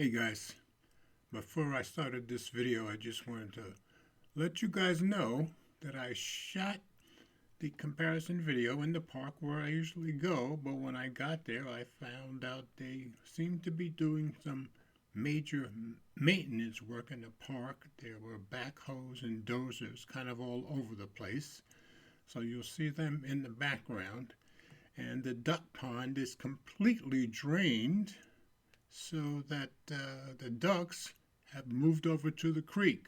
Hey guys, before I started this video, I just wanted to let you guys know that I shot the comparison video in the park where I usually go, but when I got there, I found out they seemed to be doing some major maintenance work in the park. There were backhoes and dozers kind of all over the place, so you'll see them in the background. And the duck pond is completely drained, so that the ducks have moved over to the creek.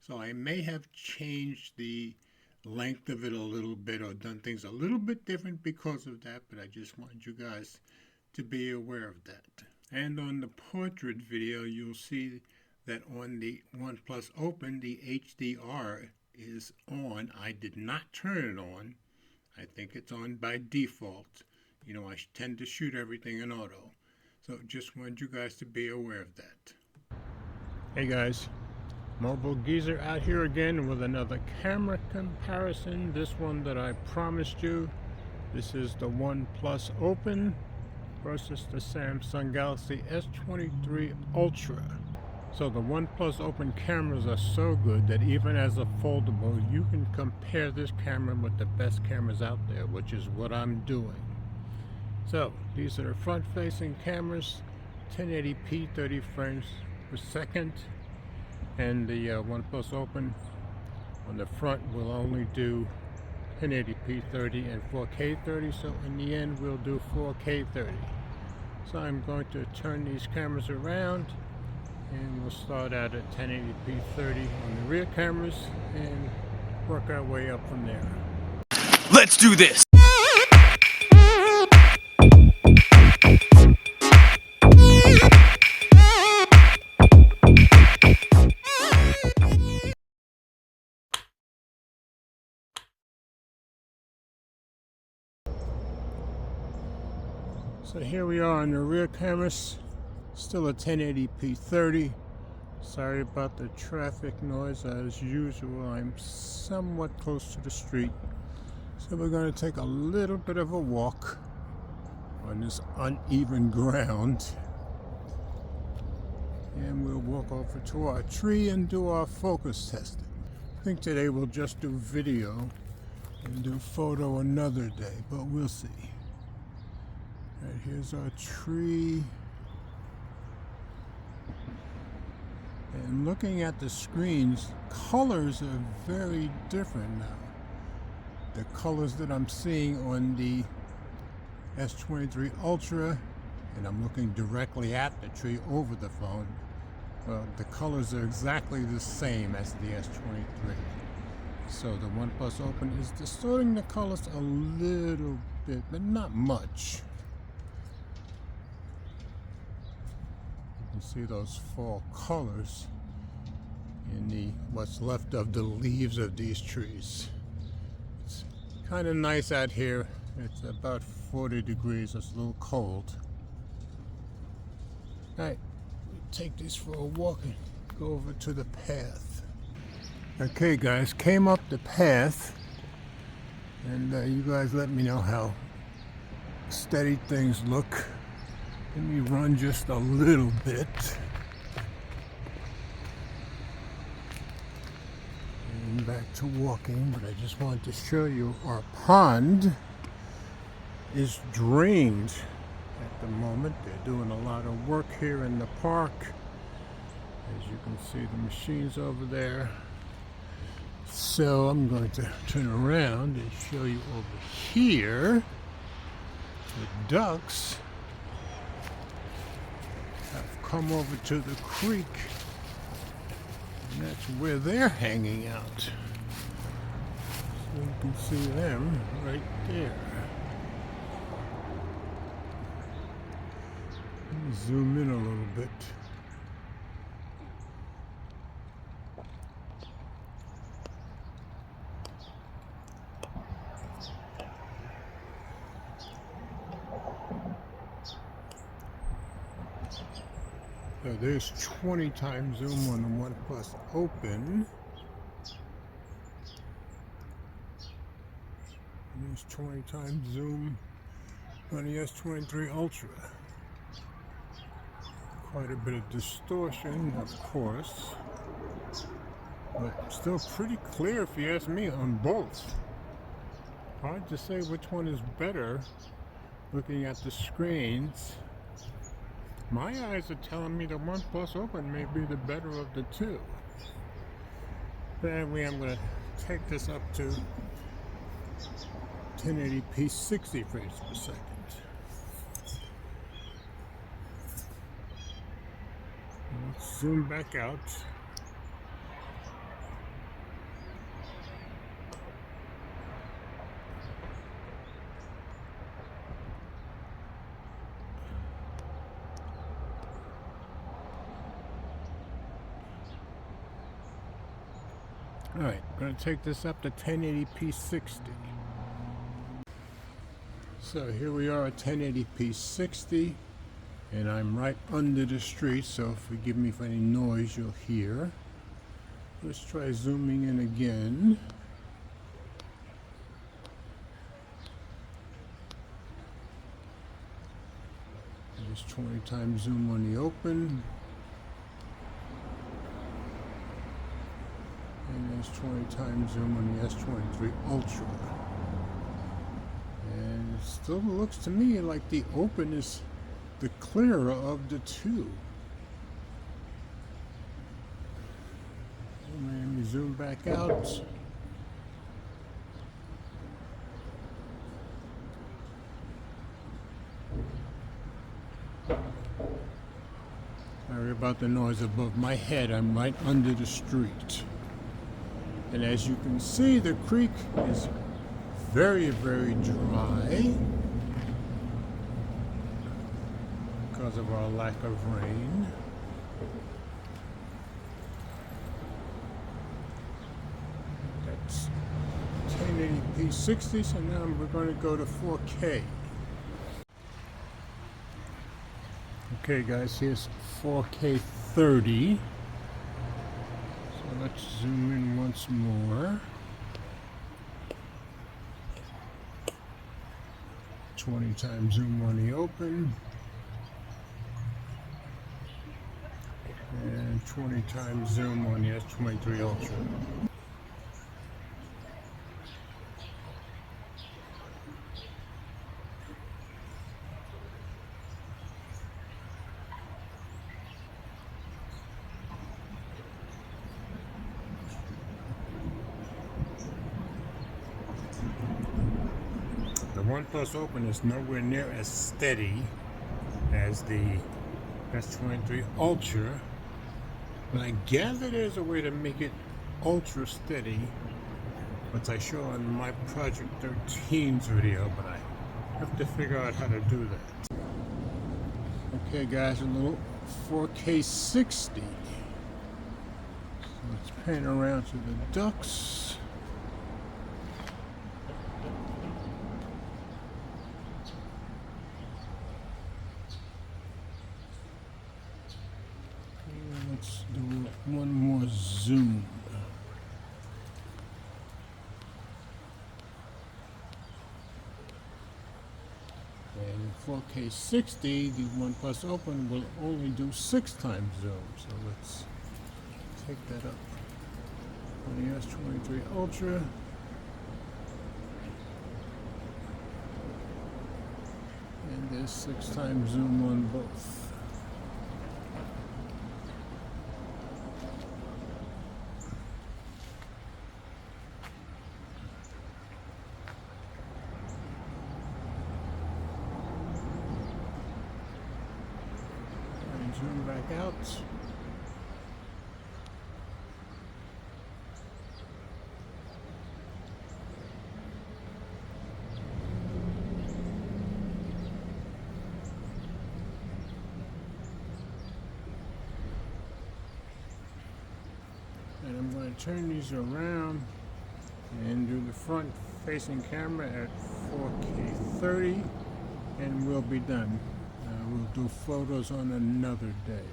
So I may have changed the length of it a little bit or done things a little bit different because of that, but I just wanted you guys to be aware of that. And on the portrait video, you'll see that on the OnePlus Open, the HDR is on. I did not turn it on. I think it's on by default. You know, I tend to shoot everything in auto. So just wanted you guys to be aware of that. Hey guys, Mobile Geezer out here again with another camera comparison. This one that I promised you. This is the OnePlus Open versus the Samsung Galaxy S23 Ultra. So the OnePlus Open cameras are so good that even as a foldable, you can compare this camera with the best cameras out there, which is what I'm doing. So these are the front-facing cameras, 1080p 30 frames per second, and the OnePlus Open on the front will only do 1080p 30 and 4K 30, so in the end we'll do 4K 30. So I'm going to turn these cameras around and we'll start out at 1080p 30 on the rear cameras and work our way up from there. Let's do this! So here we are on the rear cameras, still a 1080p 30. Sorry about the traffic noise. As usual, I'm somewhat close to the street. So we're going to take a little bit of a walk on this uneven ground. And we'll walk over to our tree and do our focus testing. I think today we'll just do video and do photo another day, but we'll see. Right, here's our tree. And looking at the screens, colors are very different now. The colors that I'm seeing on the S23 Ultra, and I'm looking directly at the tree over the phone, the colors are exactly the same as the S23. So the OnePlus Open is distorting the colors a little bit, but not much. You can see those fall colors in the what's left of the leaves of these trees. It's kind of nice out here. It's about 40 degrees. It's a little cold. All right, take this for a walk and go over to the path. Okay guys, came up the path, and you guys let me know how steady things look. Let me run just a little bit. And back to walking, but I just wanted to show you our pond is drained at the moment. They're doing a lot of work here in the park. As you can see, the machines over there. So I'm going to turn around and show you over here. The ducks have come over to the creek, and that's where they're hanging out. So you can see them right there. Let me zoom in a little bit. So there's 20 times zoom on the OnePlus Open. And there's 20 times zoom on the S23 Ultra. Quite a bit of distortion, of course, but still pretty clear if you ask me on both. Hard to say which one is better looking at the screens. My eyes are telling me the OnePlus Open may be the better of the two. But anyway, I'm going to take this up to 1080p 60 frames per second. Let's zoom back out. Alright, I'm going to take this up to 1080p 60. So here we are at 1080p 60, and I'm right under the street, so forgive me for any noise you'll hear. Let's try zooming in again. There's 20 times zoom on the Open. And there's 20 times zoom on the S23 Ultra. And it still looks to me like the Open is the clearer of the two. Let me zoom back out. Sorry about the noise above my head. I'm right under the street. And as you can see, the creek is very, very dry because of our lack of rain. That's 1080p 60, so now we're going to go to 4K. Okay guys, here's 4K 30. So let's zoom in once more. 20 times zoom on the Open. And 20 times zoom on the S23 Ultra. The OnePlus Open is nowhere near as steady as the S23 Ultra, but I gather there's a way to make it ultra steady, which I show on my Project 13's video, but I have to figure out how to do that. Okay guys, a little 4K 60. So let's pan around to the ducks. Let's do one more zoom. And 4K 60, the OnePlus Open will only do 6 times zoom. So let's take that up on the S23 Ultra. And there's 6 times zoom on both. Zoom back out. And I'm going to turn these around and do the front facing camera at 4K 30 and we'll be done. We'll do photos on another day.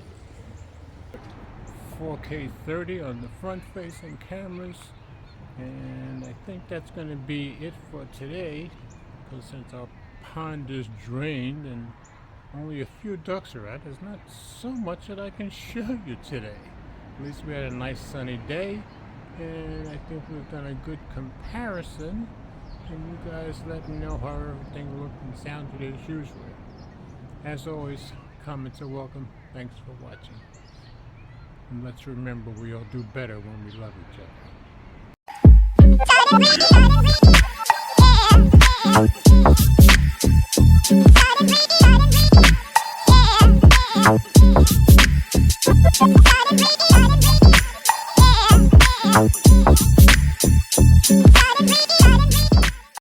4K 30 on the front facing cameras, and I think that's going to be it for today, because since our pond is drained and Only a few ducks are out. There's not so much that I can show you today. At least we had a nice sunny day, and I think we've done a good comparison. And you guys let me know how everything looked and sounded as usual. As always, comments are welcome. Thanks for watching. And let's remember, we all do better when we love each other.